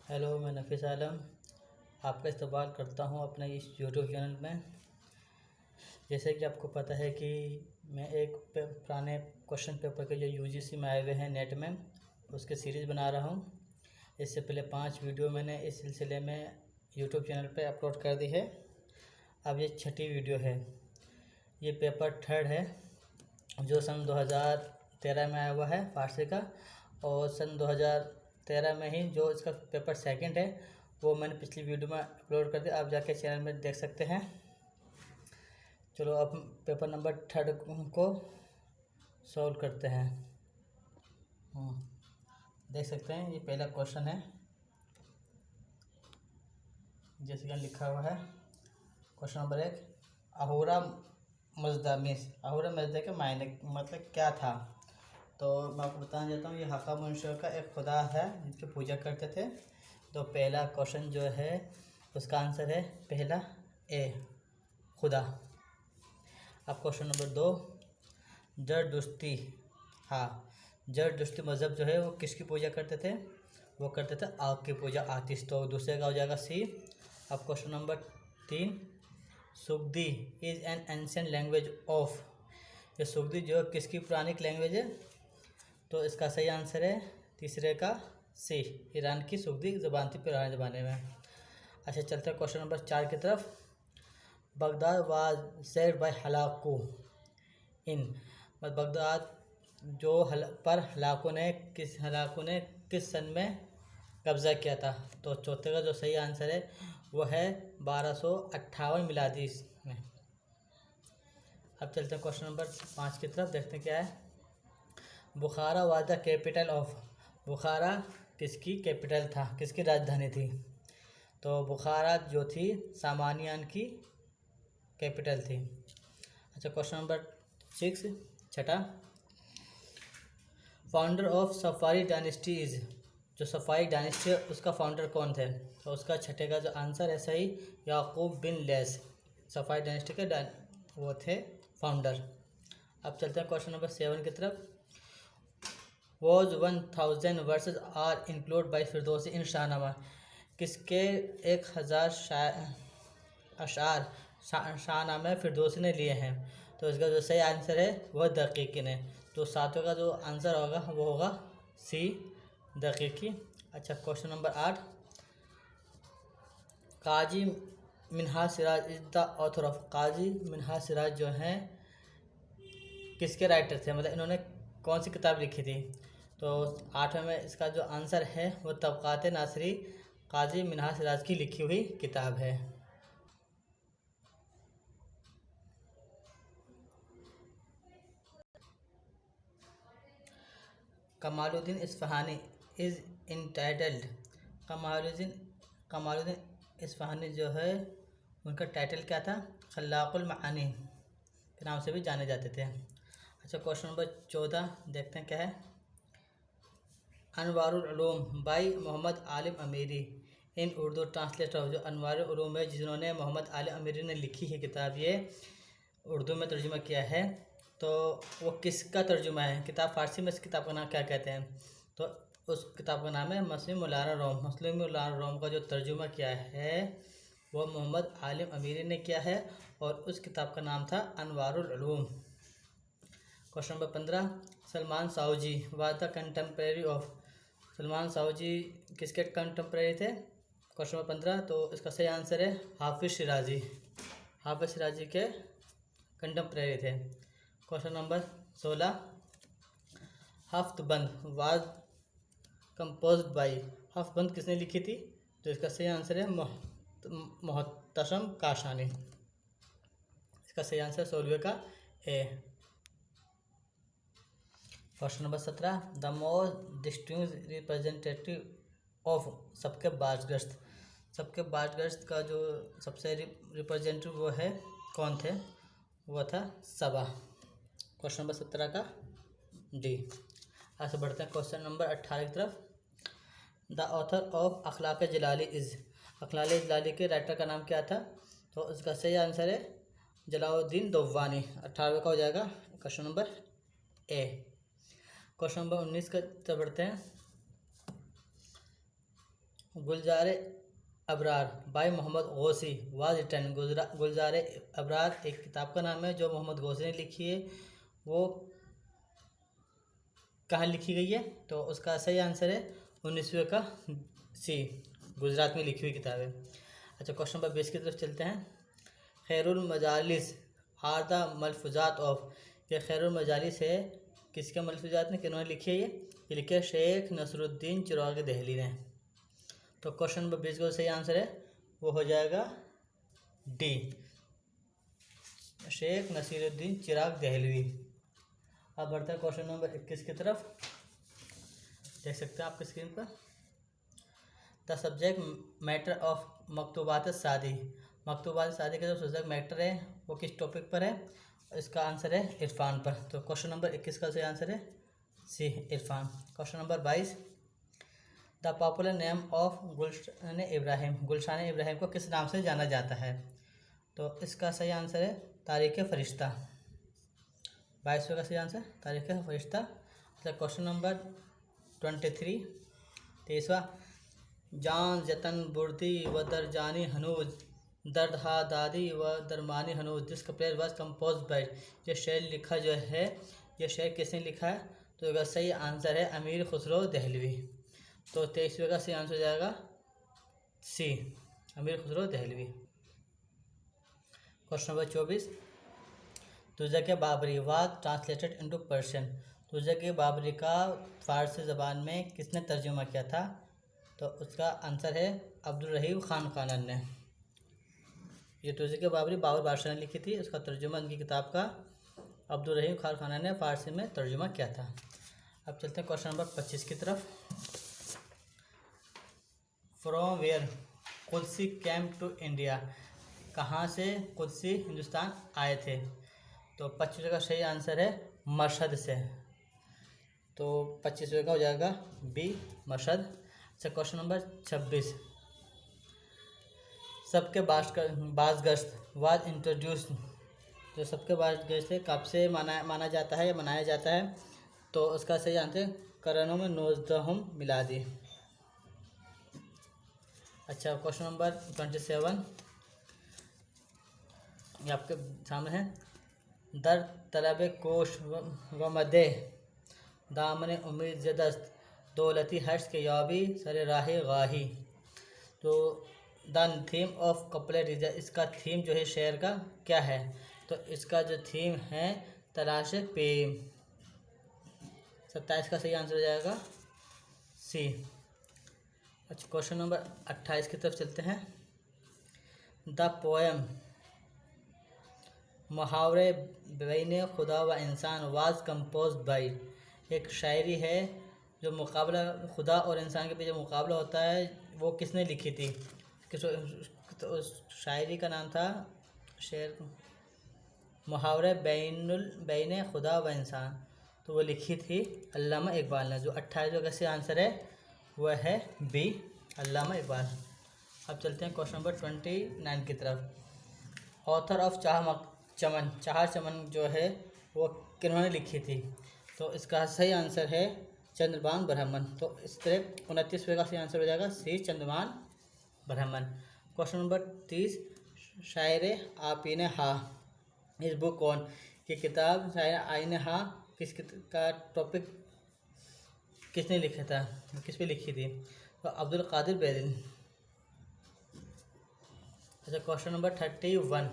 Hello, मैं नफीस आलम आपका इस्तकबाल करता हूं अपने इस यूट्यूब चैनल में। जैसे कि आपको पता है कि मैं एक पुराने क्वेश्चन पेपर के जो यूजीसी में आए हुए हैं नेट में, उसके सीरीज़ बना रहा हूं। इससे पहले 5 वीडियो मैंने इस सिलसिले में यूट्यूब चैनल पे अपलोड कर दी है। अब ये 6ठी वीडियो है। ये पेपर 3 है जो सन 2013 में आया हुआ है फारसी का, और सन 2013 में ही जो इसका पेपर 2 है वो मैंने पिछली वीडियो में अपलोड कर दिया। आप जाके चैनल में देख सकते हैं। चलो अब पेपर नंबर 3 को सॉल्व करते हैं। देख सकते हैं ये पहला क्वेश्चन है, जैसे कि लिखा हुआ है। क्वेश्चन नंबर 1, अहूरा अहूरा मजदा के मायने मतलब क्या था। तो मैं आपको बताना चाहता हूँ, ये हका मनुष्य का एक खुदा है जिसकी पूजा करते थे। तो पहला क्वेश्चन जो है उसका आंसर है पहला ए, खुदा। अब क्वेश्चन नंबर 2, जरदुश्ती। हाँ, जरदुश्ती मज़हब जो है वो किसकी पूजा करते थे? वो करते थे आग की पूजा, आतिश। तो दूसरे का हो जाएगा सी। अब question number 3, Sughdi is an ancient language of. ये सुगदी जो किसकी पुरानी लैंग्वेज है? तो इसका सही आंसर है तीसरे का सी, ईरान की सुगदी ज़बान थी पुराने ज़माने में। अच्छा, चलते हैं क्वेश्चन नंबर 4 की तरफ। Baghdad was saved by Hulagu in. Baghdad जो हलाकू ने किस सन में कब्ज़ा किया था? तो चौथे का जो सही आंसर है वो है 1258 मिलादी में। अब चलते हैं क्वेश्चन नंबर 5 की तरफ, देखते हैं क्या है। बुखारा वाज द कैपिटल ऑफ। बुखारा किसकी कैपिटल था, किसकी राजधानी थी? तो बुखारा जो थी सामानियान की कैपिटल थी। अच्छा, क्वेश्चन नंबर 6, छठा, founder of safari dynasty is. जो सफारी डायनेस्टी है उसका फाउंडर कौन थे? तो उसका छठे का जो आंसर है सही, याकूब बिन लैस। सफारी डायनेस्टी के वो थे फाउंडर। अब चलते हैं क्वेश्चन नंबर 7 की तरफ। Was 1000 verses are include by Firdausi in Shahnama. किसके 1000 अशार शाहनामा फिरदौसी ने लिए हैं? तो इसका जो सही आंसर है वह दकीकी ने। तो सातवें का जो आंसर होगा वो होगा सी, दकीकी। अच्छा, question number 8, Qazi Minhaj Siraj is the author of. Qazi Minhaj Siraj जो हैं किसके राइटर थे, मतलब इन्होंने कौन सी किताब लिखी थी? तो 8वें में इसका जो आंसर है वो तबक़ात नासरी काजी मिनहाज सिराज की लिखी हुई किताब है। Kamaluddin Isfahani is entitled. Kamaluddin Isfahani जो है उनका टाइटल क्या था? खल्लाकुल मानी के नाम से भी जाने जाते थे। अच्छा, क्वेश्चन नंबर 14 देखते हैं क्या है। अनवारुल उलूम बाई मोहम्मद आलिम अमीरी इन उर्दू ट्रांसलेटर। जो अनवारुल उलूम है जिन्होंने मोहम्मद आलिम अमीरी ने लिखी है किताब, ये उर्दू में तर्जुमा किया है। तो वो किसका तर्जुमा है? किताब फारसी में इस किताब का नाम क्या कहते हैं? तो उस किताब का नाम है मुस्लिम मौलाना रोम। मुस्लिम मौलाना रोम का जो तर्जुमा किया है वो मोहम्मद आलिम अमीरी ने किया है, और उस किताब का नाम था Anwarul Uloom. Question number 15, Salman Sahuji was the contemporary of. Salman Sahuji किसके कंटेम्प्रेरी थे? क्वेश्चन नंबर 15, तो इसका सही आंसर है हाफिज़ शिराजी। हाफिज़ शिराजी के कंटेम्प्रेरी थे। Question number 16, Haftband was composed by. Haftband किसने लिखी थी? तो इसका सही आंसर है मोहतशम काशानी। इसका सही आंसर 16वें का A. Question number 17, the most distinguished representative of सबके बाज़गश्त। सबके बाज़गश्त का जो सबसे रिप्रेजेंटेटिव वो है कौन थे? वो था सबा। क्वेश्चन नंबर 17 का डी। आगे बढ़ते हैं क्वेश्चन नंबर 18 की तरफ। The author of Akhlaq Jalali is. अखलाक जलाली के राइटर का नाम क्या था? तो इसका सही आंसर है जलालुद्दीन दोवानी। 18वें का हो जाएगा question number A. Question number 19 का तरफ बढ़ते हैं। Gulzar Abrar by Mohammad Ghausi was written. Gulzar Abrar एक किताब का नाम है जो मोहम्मद गौसी ने लिखी है। वो कहाँ लिखी गई है? तो उसका सही आंसर है 19वीं का सी, गुजरात में लिखी हुई किताब है। अच्छा, क्वेश्चन नंबर 20 की तरफ चलते हैं। खैरुल मजालिस आर द मलफूजात ऑफ, ये खैरुल मजालिस है किसके मलफूजात ने, किन्होंने लिखी है? ये लिखे है शेख नसरुद्दीन चिराग दहली ने। तो क्वेश्चन नंबर 20 का सही आंसर है वो हो जाएगा डी, शेख नसीरुद्दीन चिराग दहलवी। अब बढ़ते हैं क्वेश्चन नंबर 21 की तरफ। देख सकते हैं आपकी स्क्रीन पर। The subject matter of Maktubat सादी, मकतूबात सादी का जो सब्जेक्ट मैटर है वो किस टॉपिक पर है? इसका आंसर है इरफान पर। तो क्वेश्चन नंबर 21 का सही आंसर है C, Irfan. Question number 22, the popular name of Gulshan Ibrahim, Gulshan Ibrahim को किस नाम से जाना जाता है? तो इसका सही आंसर है तारीख़ फ़रिश्ता। 22वें का सही आंसर तारीख़ फ़रिश्ता। क्वेश्चन नंबर 23, 23वां, जान जतन बुर्दी व दरजानी हनूज दर्द हा दादी व दरमानी हनूज this player was compose by, ये शेर लिखा जो है ये शेर किसने लिखा है? तो इसका सही आंसर है अमीर खुसरो दहलवी। तो 23वें का सही आंसर हो जाएगा C, Amir Khusro Dehlavi. Question number 24, Tuzuk Baburi was translated into Persian, Tuzuk Baburi का फ़ारसी ज़बान में किसने तर्जुमा किया था? तो उसका आंसर है अब्दुल रहीम खान कानन ने। ये तुज़क बाबरी बाबर बादशाह ने लिखी थी, उसका तर्जुमा उनकी किताब का अब्दुल रहीम खान कानन ने फ़ारसी में तर्जुमा किया था। अब चलते हैं क्वेश्चन नंबर 25 की तरफ। From where Qudsi came to India, कहाँ से कुदसी हिंदुस्तान आए थे? तो 25वें का सही आंसर है मशहद से। तो 25वें का हो जाएगा बी, मशहद। अच्छा, क्वेश्चन नंबर 26, सबके बाज़गश्त वाज इंट्रोड्यूस, जो सबके बाज़गश्त है कब से माना जाता है या मनाया जाता है? तो उसका सही आंसर करनों में 19 मिलादी। अच्छा, क्वेश्चन नंबर 27 ये आपके सामने है। दर तलब कोश व मदे दामन उम्मीद जदस्त दौलती हर्ष के याबी सर राह गाही। तो the theme of couplet is, इसका थीम जो है शेर का क्या है? तो इसका जो थीम है तलाश प्रेम। 27 का सही आंसर हो जाएगा सी। अच्छा, क्वेश्चन नंबर 28 की तरफ चलते हैं। द पोएम मुहावरे बैन खुदा व इंसान वाज कंपोज बाई, एक शायरी है जो मुकाबला खुदा और इंसान के बीच मुकाबला होता है, वो किसने लिखी थी? तो उस शायरी का नाम था शेर मुहावरे बैन खुदा व इंसान, तो वो लिखी थी अल्लामा इकबाल ने। जो 28वें का सही आंसर है वह है बी, अल्लामा इकबाल। अब चलते हैं क्वेश्चन नंबर 29 की तरफ। ऑथर ऑफ चमन, चार चमन जो है वो किन्होंने लिखी थी? तो इसका सही आंसर है चंद्रभान ब्राह्मण। तो इस तरह 29वें का सही आंसर हो जाएगा सी, चंद्रभान ब्राह्मण। क्वेश्चन नंबर 30, शायर आपिन हा, इस बुक कौन की किताब शायर आइन हा किस का टॉपिक किसने लिखा था, किस पे लिखी थी? तो अब्दुल कादिर बेदिन। अच्छा, question number 31,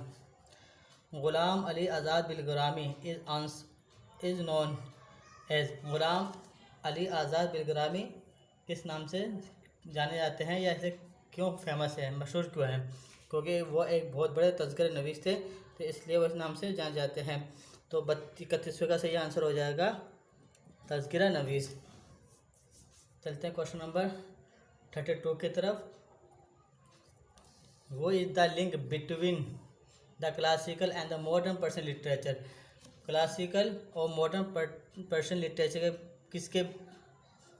Ghulam Ali Azad Bilgrami is known as, Ghulam Ali Azad Bilgrami किस नाम से जाने जाते हैं या इसे क्यों फेमस है, मशहूर क्यों है? क्योंकि वो एक बहुत बड़े तज़किर नवीस थे, तो इसलिए वो इस नाम से जाने जाते हैं। तो 31वें का सही आंसर हो जाएगा तज़किरा नवीस। चलते हैं क्वेश्चन नंबर 32 की तरफ। वो is the link between the classical and the modern Persian literature, classical और मॉडर्न पर्शियन लिटरेचर के किसके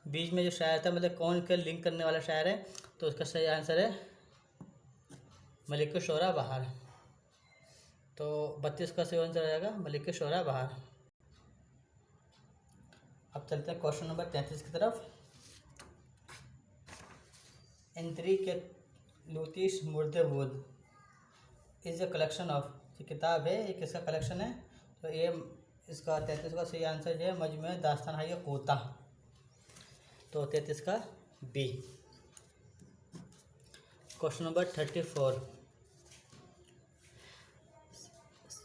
बीच में जो शायर था, मतलब कौन का लिंक करने वाला शायर है? तो उसका सही आंसर है मलिक शुरा बहार। तो 32 का सही आंसर आ जाएगा मलिक शुरा बहार। अब चलते हैं क्वेश्चन नंबर 33 की तरफ। एंट्री के लूतिश मुर्दे would is a collection of, ये किताब है, ये किसका कलेक्शन है? तो ये इसका 33 का सही आंसर जो है मजमू दास्तान है ये कोता, तो 33 का बी। क्वेश्चन नंबर 34,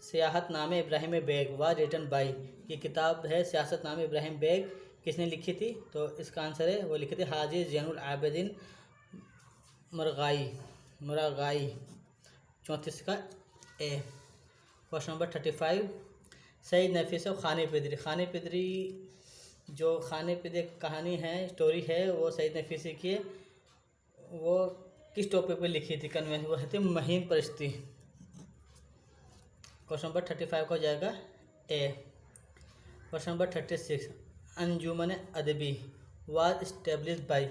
सियाहत नामे इब्राहिम बेग व रिटन बाई, ये किताब है सियासत नामे इब्राहिम बेग, किसने लिखी थी? तो इसका आंसर है वो लिखे थे हाजी ज़ैनुल आबिदीन मुरागाई, 34 का ए। क्वेश्चन नंबर 35, सईद नफीस और खाने पिदरी, खाने पिदरी जो खाने पिदरी कहानी है, स्टोरी है, वो सईद नफीसी की, वो किस टॉपिक पे लिखी थी? कन्वेंस, वो है महीन परिस्थिति। क्वेश्चन नंबर 35 का हो जाएगा ए। क्वेश्चन नंबर 36, अंजुमन अदबी वाज इस्टेब्लिश बाई,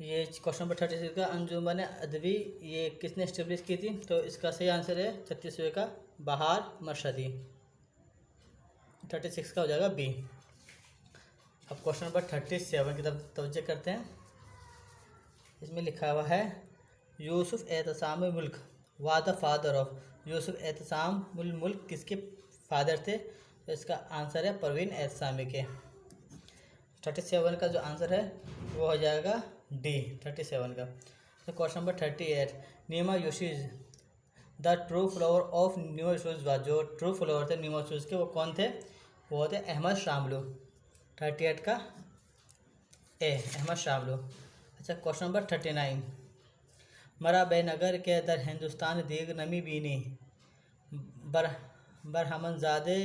ये क्वेश्चन नंबर 36 का अंजुमन अदबी ये किसने इस्टेब्लिश की थी? तो इसका सही आंसर है 36वें का बहार मर्शदी, 36 का हो जाएगा बी। अब क्वेश्चन नंबर 37 की तरफ तवज्जो करते हैं। इसमें लिखा हुआ है यूसुफ एहतसाम मुल्क वा द फादर ऑफ, यूसुफ एहतसाम मुल्क किसके फादर थे? तो इसका आंसर है परवीन एहतसामी के। 37 का जो आंसर है वो हो जाएगा डी, 37 का। तो question number 38, Nima Yushij the true flower of new shoes was, जो ट्रू फ्लावर थे न्यू शूज़ के वो कौन थे? वो थे अहमद शामलू, 38 का ए, अहमद शामलू। अच्छा क्वेश्चन नंबर 39, मरा बेनगर के दर हिंदुस्तान दीग नमी बीनी बरहमनजादे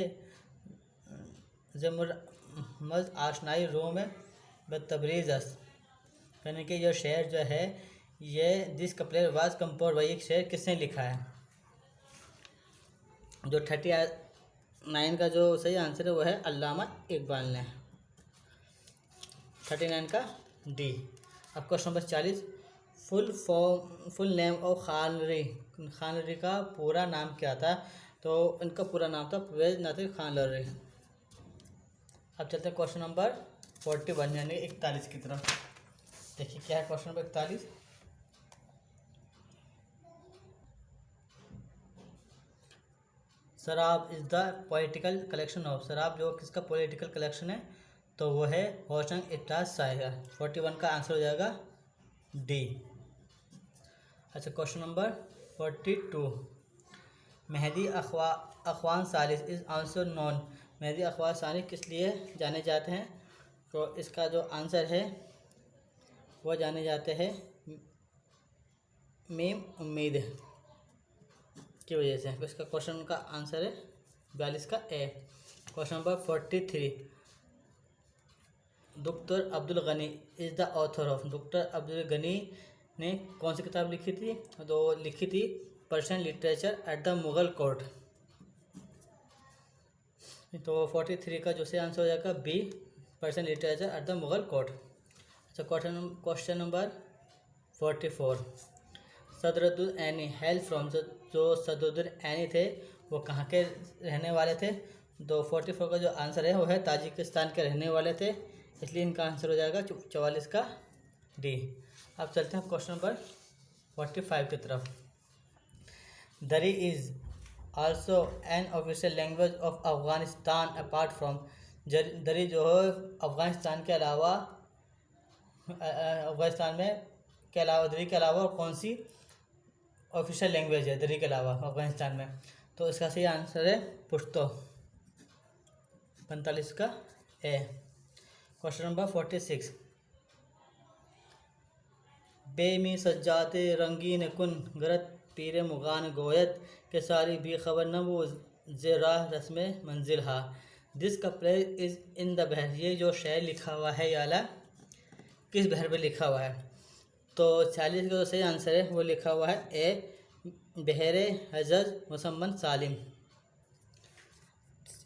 जमुरमज आशनाई रोम बतबरीज़, यानी कि यह शेर जो है ये दिस कपलेर वाज कंपोज बाई, एक शेर किसने लिखा है? जो 39 का जो सही आंसर है वो है अल्लामा इकबाल ने, 39 का डी। अब question number 40, full name of खानरी का पूरा नाम क्या था? तो इनका पूरा नाम था परवेज़ नादिर खानरी। अब चलते हैं क्वेश्चन नंबर 41 यानी 41 की तरफ। देखिए क्या है क्वेश्चन नंबर 41, शराब is the political collection of, शराब जो किसका पॉलिटिकल कलेक्शन है? तो वो है होशंग इब्टाज शायर, 41 का आंसर हो जाएगा डी। अच्छा question number 42, Mehdi Akhavan Sales is also known, Mehdi Akhavan Sales किस लिए जाने जाते हैं? तो इसका जो आंसर है वो जाने जाते हैं मीम उम्मीद की वजह से। तो इसका क्वेश्चन का आंसर है 42 का A. Question number 43, doctor Abdul Ghani is the author of, doctor Abdul Ghani ने कौन सी किताब लिखी थी? तो लिखी थी Persian literature at the Mughal court, तो 43 का जो सही आंसर हो जाएगा B, Persian literature at the Mughal court. अच्छा question number 44, Sadriddin Aini hail from, जो सदरुद्दीन ऐनी थे वो कहाँ के रहने वाले थे? तो 44 का जो आंसर है वो है ताजिकिस्तान के रहने वाले थे, इसलिए इनका आंसर हो जाएगा 44 का डी। अब चलते हैं क्वेश्चन नंबर 45 की तरफ। दरी is also an official language of Afghanistan apart from, दरी जो है अफ़गानिस्तान के अलावा अफ़गानिस्तान में के अलावा दरी के अलावा कौन सी ऑफिशियल लैंग्वेज है दरी के अलावा अफ़गानिस्तान में? तो इसका सही आंसर है पुश्तो, 45 का ए। क्वेश्चन नंबर 46, बेमी सज्जाते रंगीन कुन गरत पीर मुगान गोयत के सारी भी खबर न वो ज़रा रस्म मंजिल हा, दिस कपड़े इज़ इन द बहर, ये जो शेर लिखा हुआ है याला किस बहर में लिखा हुआ है? तो 40 का जो सही आंसर है वो लिखा हुआ है ए, बहर हजज मुसम्मन सालिम,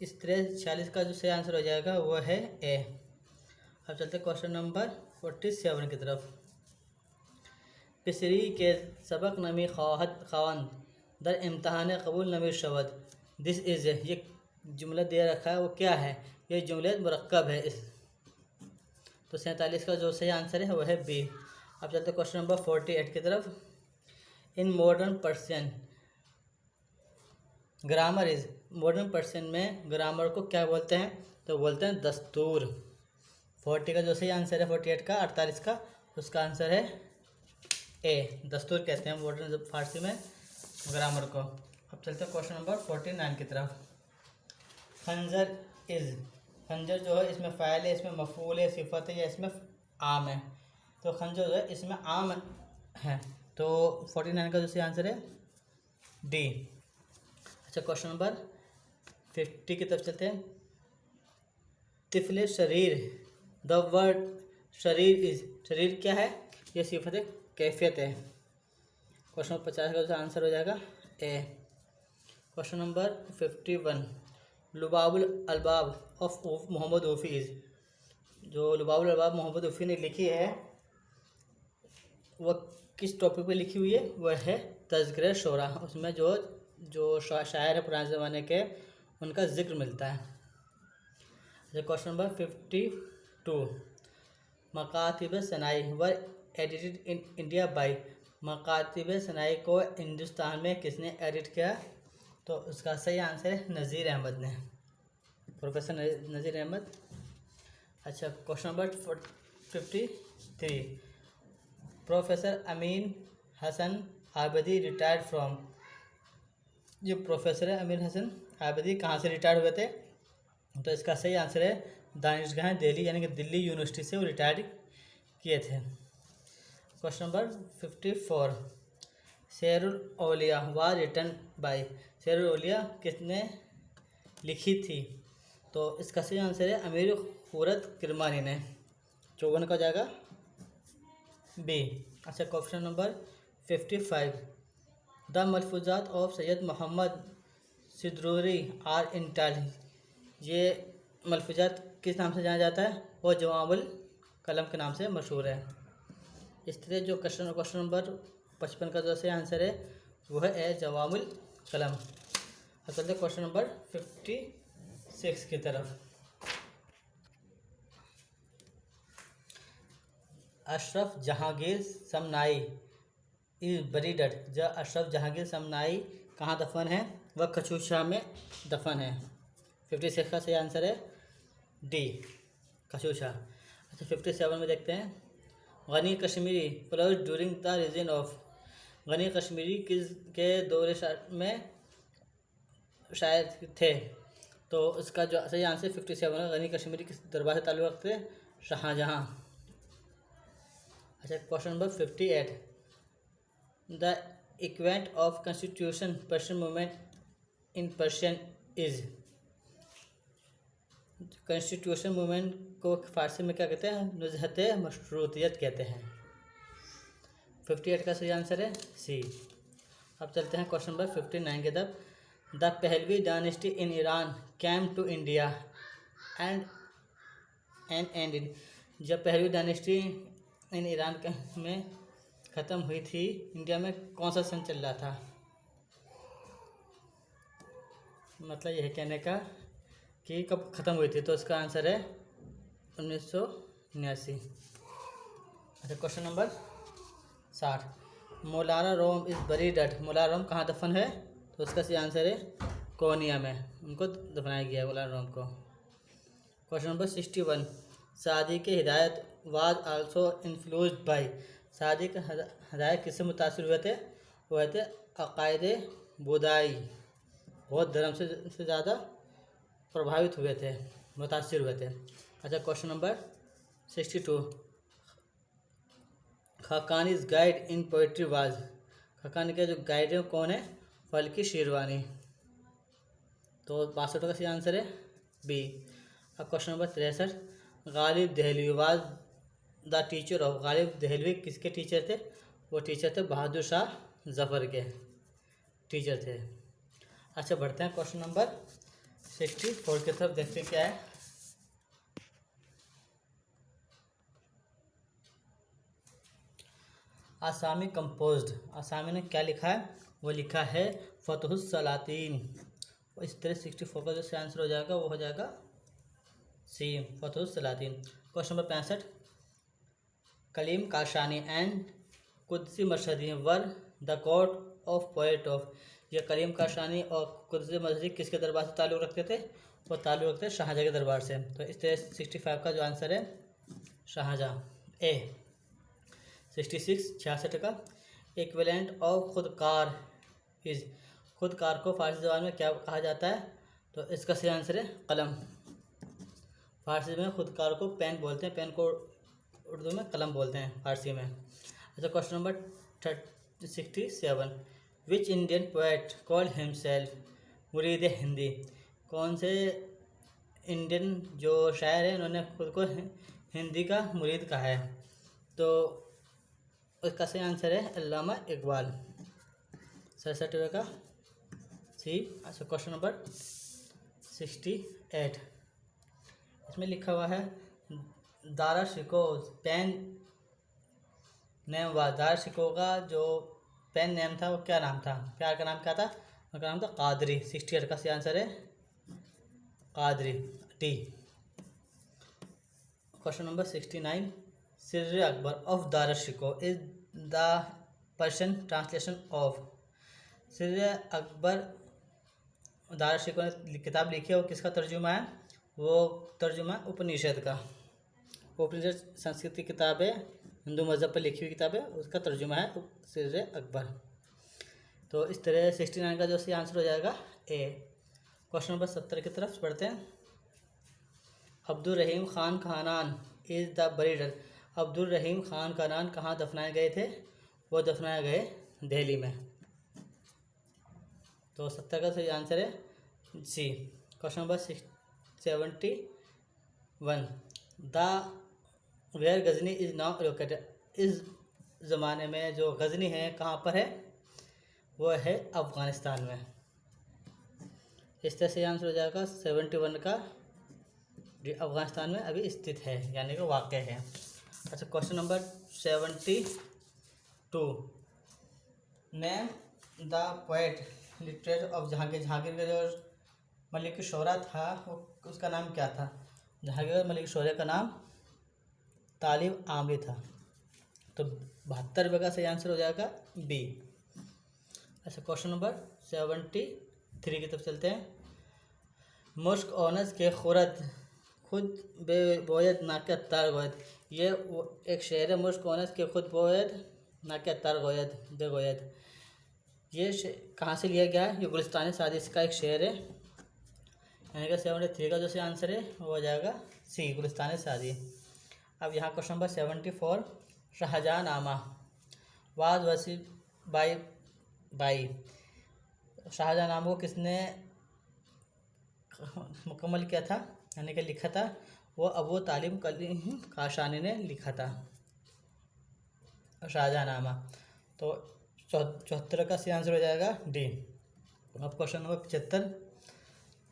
इस तरह 40 का जो सही आंसर हो जाएगा वो है ए। अब चलते क्वेश्चन नंबर 47 की तरफ। पिसरी के सबक नमी खावन दर इम्तहान कबूल नमी शवद, दिस इज़, ये जुमला दे रखा है वो क्या है? ये जुमले मुरक्कब है इस, तो 47 का जो सही आंसर है वो है बी, अब चलते क्वेश्चन नंबर 48 की तरफ। In modern Persian grammar is, modern Persian में ग्रामर को क्या बोलते हैं? तो बोलते हैं दस्तूर। 40 का जो सही आंसर है 48 का 48 का, उसका आंसर है ए, दस्तूर कहते हैं मॉडर्न फारसी में ग्रामर को। अब चलते हैं क्वेश्चन नंबर 49 की तरफ। खंजर इज, खंजर जो है इसमें फ़ाइल है, इसमें मफूल है, सिफत है, या इसमें आम है? तो खंजर जो है इसमें आम है, तो 49 का जो सही आंसर है डी। अच्छा क्वेश्चन नंबर 50 की तरफ चलते हैं। तिफले शरीर, द वर्ड शरीर इज, शरीर क्या है? ये सिफत है, कैफियत है। क्वेश्चन नंबर 50 का जो आंसर हो जाएगा A. Question number 51, Lubabul Albab of Mohammad Rafi is, जो लुबाबुल अलबाब मोहम्मद रफ़ी ने लिखी है वह किस टॉपिक पे लिखी हुई है? वह है तज़किरा शोरा। उसमें जो शायर है पुराने ज़माने के, उनका जिक्र मिलता है। Question number 52, Makatib Sanai were edited in India by, Makatib Sanai को हिंदुस्तान में किसने एडिट किया? तो उसका सही आंसर है नज़ीर अहमद ने, प्रोफेसर नज़ीर अहमद। अच्छा question number 53, professor Amin Hassan Abdi retired from, जो प्रोफेसर है अमीन हसन आबदी कहाँ से रिटायर्ड हुए थे? तो इसका सही आंसर है दानिशगाह दिल्ली, यानी कि दिल्ली यूनिवर्सिटी से वो रिटायर्ड किए थे। Question number 54, Sherul Auliya was written by, Sherul Auliya किसने लिखी थी? तो इसका सही आंसर है अमीर खुरद किरमानी ने। 54 का जाएगा बी। अच्छा question number 55, the Malfuzat of Syed Mohammad सिद्रूरी आर इंटल, ये मलफूजात किस नाम से जाना जाता है? वो जवामुल कलम के नाम से मशहूर है। इस तरह जो क्वेश्चन नंबर 55 का जो सही आंसर है वो है ए, जवामुल कलम। अब चलते क्वेश्चन नंबर 56 की तरफ। अशरफ जहांगीर समनाई इज बरीड, जो अशरफ जहांगीर समनाई कहाँ दफन है? वह कचूशा में दफन है। 56 का सही आंसर है डी, कचूशा। अच्छा 57 में देखते हैं, Ghani Kashmiri flourished during the reign of, Ghani Kashmiri किस के दौरे में शायर थे? तो इसका जो सही आंसर 57 है, गनी कश्मीरी किस दरबार से ताल्लुक़ रखते? शाहजहाँ। अच्छा question number 58, the equivalent of constitution Persian movement in Persian is, constitution movement को फारसी में क्या कहते हैं? नुज़हत मशरूतियत कहते हैं। 58 का सही आंसर है सी। अब चलते हैं क्वेश्चन नंबर 59 की तरफ। The Pahlavi dynasty in Iran came to India and in, जब पहलवी डायनेस्टी इन ईरान में ख़त्म हुई थी, इंडिया में कौन सा सन चल रहा था? मतलब यह कहने का कि कब ख़त्म हुई थी, तो इसका आंसर है 1979। अच्छा question number 60, Maulana ROM is buried eight, मौलाना रोम कहाँ दफन है? तो उसका सही आंसर है कोनिया में, उनको दफनाया गया है मौलाना रोम को। क्वेश्चन नंबर 61, सादी के हिदायत वाज आल्सो इन्फ्लुएंस्ड बाय, सादी का हिदायत किससे मुतासिर हुए थे? वह थे अकायद बुदाई, बौद्ध धर्म से ज़्यादा प्रभावित हुए थे, मुतासिर हुए थे। अच्छा question number 62, Khaqani's guide in poetry was, Khaqani के जो गाइड है कौन है? फल्की शेरवानी। तो 62 का सही आंसर है बी। अब question number 63, Ghalib Dehlavi was the teacher of, Ghalib Dehlavi किसके टीचर थे? वो टीचर थे बहादुर शाह जफ़र के टीचर थे। अच्छा बढ़ते हैं क्वेश्चन नंबर 64 की तरफ, देखते क्या है। आसामी कंपोज्ड, आसामी ने क्या लिखा है? वो लिखा है फतहुस सलातीन। इस तरह 64 का जो आंसर हो जाएगा वो हो जाएगा C, Fatuhus Salatin. Question number 65, Kalim Kashani and Qudsi Mashhadi were the court of poet of. ये कलीम काशानी और कुद्सी मशहदी किसके दरबार से ताल्लुक़ रखते थे? वो ताल्लुक़ रखते शाहजहाँ के दरबार से। तो इस तरह 65 का जो आंसर है शाहजहाँ ए। 66 66 का इक्विवेलेंट ऑफ खुदकार इज। खुदकार को फारसी ज़बान में क्या कहा जाता है? तो इसका सही आंसर है कलम। फारसी में खुदकार को पेन बोलते हैं, पेन को उर्दू में कलम बोलते हैं फारसी में। अच्छा, question number 67, which Indian poet call himself मुरीद हिंदी। कौन से इंडियन जो शायर हैं उन्होंने खुद को हिंदी का मुरीद कहा है? तो इसका सही आंसर है अल्लामा इकबाल। 67 का सी। अच्छा, क्वेश्चन नंबर 68, इसमें लिखा हुआ है दारा शिको पेन नेम हुआ। दारा शिको का जो पेन नेम था वो क्या नाम था? प्यार का नाम क्या था? उनका नाम था कादरी। 68 का सही आंसर है कादरी टी। Question number 69, Sirr Akbar of Dara Shikoh is the Persian translation of. Sirr Akbar Dara Shikoh ने किताब लिखी है, वो किसका तर्जुमा है? वो तर्जुमा उपनिषद का। उपनिषद संस्कृत की किताब है, हिंदू मज़हब पर लिखी हुई किताब है, उसका तर्जुमा है सिर्र अकबर। तो इस तरह 69 का जो सही आंसर हो जाएगा ए। क्वेश्चन नंबर 70 की तरफ बढ़ते हैं। अब्दुल रहीम खान खानान इज़ द बरीडर। अब्दुल रहीम खान खानान कहाँ दफनाए गए थे? वो दफनाए गए दिल्ली में। तो 70 का सही आंसर है C. Question number 71, the where Ghazni is now located. इस ज़माने में जो गजनी है कहाँ पर है? वो है अफ़गानिस्तान में। इस तरह से आंसर हो जाएगा 71 का, अफ़गानिस्तान में अभी स्थित है, यानी कि वाक़ है। अच्छा, question number 72, name the poet literature of Jahangir. Jahangir का जो मलिक शोरा था वो उसका नाम क्या था? जहांगीर मलिक शोरा का नाम तालिब आमरी था। तो 72 का सही आंसर हो जाएगा बी। अच्छा, क्वेश्चन नंबर 73 की तरफ चलते हैं। मुश्क ओनस के खुरद खुद बे बोयद ना के अत्तार गोयद। ये एक शेर है, मुश्क ओनस के खुद बोयद ना के अत्तार गोयद बे गोयद। ये कहाँ से लिया गया है? ये गुलिस्तान साजिश का एक शेर है, यानी कि 73 का जो सही आंसर है वो हो जाएगा सी, गुलिस्तान साजी। अब यहाँ क्वेश्चन नंबर 74, शाहजहाँ नामा वाज वसी बाई बाई। शाहजहाँ नामा को किसने मुकम्मल किया था, यानी कि लिखा था? वो अबू तालिब कलीम काशानी ने लिखा था शाहजहाँ नामा। तो 74 का सही आंसर हो जाएगा डी। अब क्वेश्चन नंबर 75,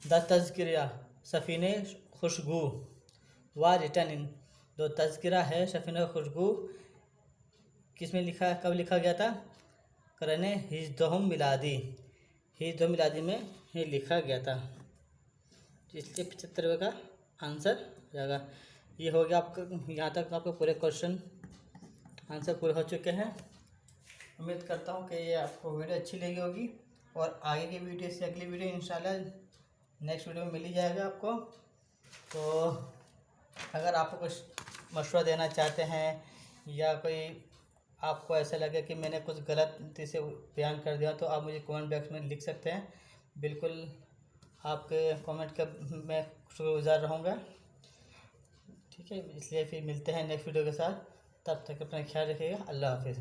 द तज़किरा सफ़ीने खुशबू व रिटन इन। जो तज़किरा है सफ़ीने खुशबू किसमें लिखा, कब लिखा गया था? करने हिजदहुम मिलादी, हिजदहुम मिलादी में ये लिखा गया था। इसलिए 75 का आंसर हो जाएगा। ये हो गया आपका, यहाँ तक आपके पूरे क्वेश्चन आंसर पूरे हो चुके हैं। उम्मीद करता हूँ कि ये आपको वीडियो अच्छी लगी होगी, और आगे की वीडियो से अगली वीडियो इंशाल्लाह नेक्स्ट वीडियो में मिल ही जाएगा आपको। तो अगर आपको कुछ मशवरा देना चाहते हैं, या कोई आपको ऐसा लगे कि मैंने कुछ गलती से बयान कर दिया, तो आप मुझे कमेंट बॉक्स में लिख सकते हैं। बिल्कुल आपके कमेंट का मैं शुक्रगुज़ार रहूँगा। ठीक है, इसलिए फिर मिलते हैं नेक्स्ट वीडियो के साथ। तब तक अपना ख्याल रखिएगा। अल्लाह हाफिज़।